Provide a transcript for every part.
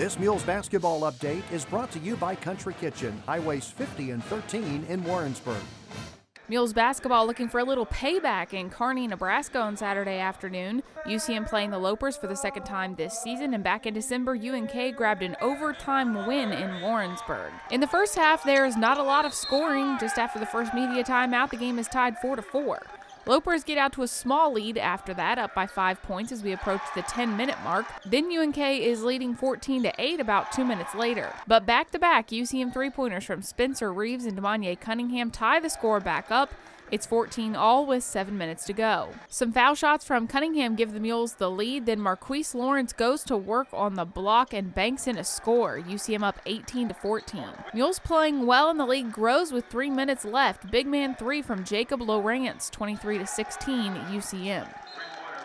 This Mules Basketball update is brought to you by Country Kitchen, Highways 50 and 13 in Warrensburg. Mules Basketball looking for a little payback in Kearney, Nebraska on Saturday afternoon. UCM playing the Lopers for the second time this season, and back in December, UNK grabbed an overtime win in Warrensburg. In the first half, there's not a lot of scoring. Just after the first media timeout, the game is tied 4-4. Lopers get out to a small lead after that, up by 5 points as we approach the 10-minute mark. Then UNK is leading 14-8 about 2 minutes later. But back-to-back UCM three-pointers from Spencer Reeves and Demanye Cunningham tie the score back up. It's 14-all with 7 minutes to go. Some foul shots from Cunningham give the Mules the lead, then Marquise Lawrence goes to work on the block and banks in a score. UCM up 18-14. Mules playing well in the league grows with 3 minutes left. Big man three from Jacob Lawrence, 23-16 UCM.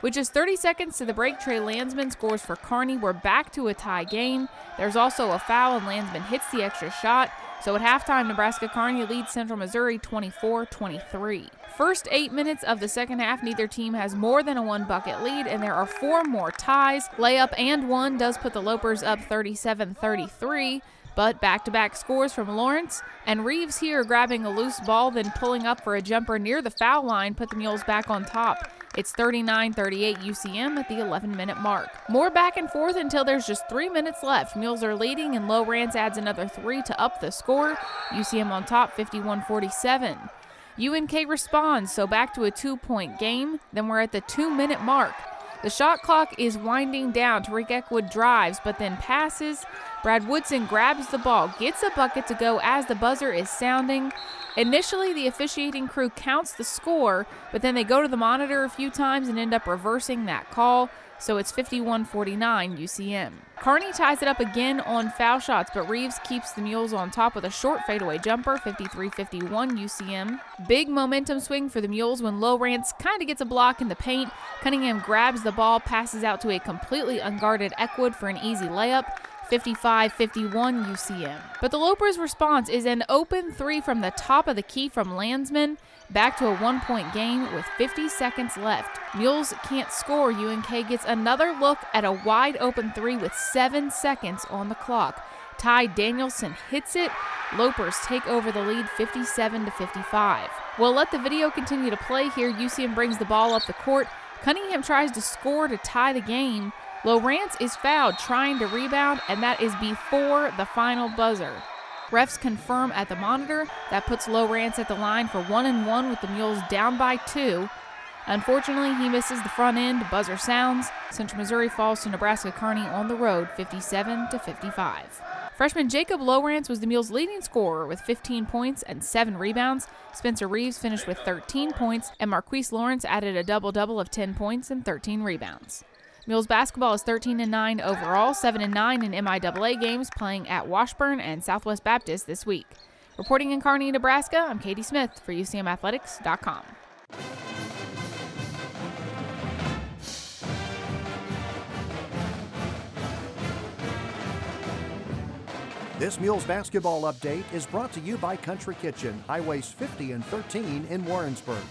With just 30 seconds to the break, Trey Landsman scores for Kearney. We're back to a tie game. There's also a foul, and Landsman hits the extra shot. So at halftime, Nebraska-Kearney leads Central Missouri 24-23. First 8 minutes of the second half, neither team has more than a one-bucket lead, and there are 4 more ties. Layup and one does put the Lopers up 37-33. But back-to-back scores from Lawrence, and Reeves here grabbing a loose ball, then pulling up for a jumper near the foul line put the Mules back on top. It's 39-38 UCM at the 11-minute mark. More back and forth until there's just 3 minutes left. Mules are leading, and Lawrence adds another 3 to up the score. UCM on top, 51-47. UNK responds, so back to a 2-point game. Then we're at the 2-minute mark. The shot clock is winding down. Tariq Eckwood drives, but then passes. Brad Woodson grabs the ball, gets a bucket to go as the buzzer is sounding. Initially, the officiating crew counts the score, but then they go to the monitor a few times and end up reversing that call. So it's 51-49 UCM. Kearney ties it up again on foul shots, but Reeves keeps the Mules on top with a short fadeaway jumper, 53-51 UCM. Big momentum swing for the Mules when Lawrence kind of gets a block in the paint. Cunningham grabs the ball, passes out to a completely unguarded Eckwood for an easy layup. 55-51 UCM. But the Lopers' response is an open 3 from the top of the key from Landsman. Back to a 1-point game with 50 seconds left. Mules can't score. UNK gets another look at a wide open 3 with 7 seconds on the clock. Ty Danielson hits it. Lopers take over the lead 57-55. We'll let the video continue to play here. UCM brings the ball up the court. Cunningham tries to score to tie the game. Lawrence is fouled trying to rebound, and that is before the final buzzer. Refs confirm at the monitor. That puts Lawrence at the line for 1-1 with the Mules down by 2. Unfortunately, he misses the front end. Buzzer sounds. Central Missouri falls to Nebraska-Kearney on the road 57-55. Freshman Jacob Lawrence was the Mules' leading scorer with 15 points and 7 rebounds. Spencer Reeves finished with 13 points, and Marquise Lawrence added a double-double of 10 points and 13 rebounds. Mules basketball is 13-9 overall, 7-9 in MIAA games, playing at Washburn and Southwest Baptist this week. Reporting in Kearney, Nebraska, I'm Katie Smith for UCMathletics.com. This Mules Basketball update is brought to you by Country Kitchen, Highways 50 and 13 in Warrensburg.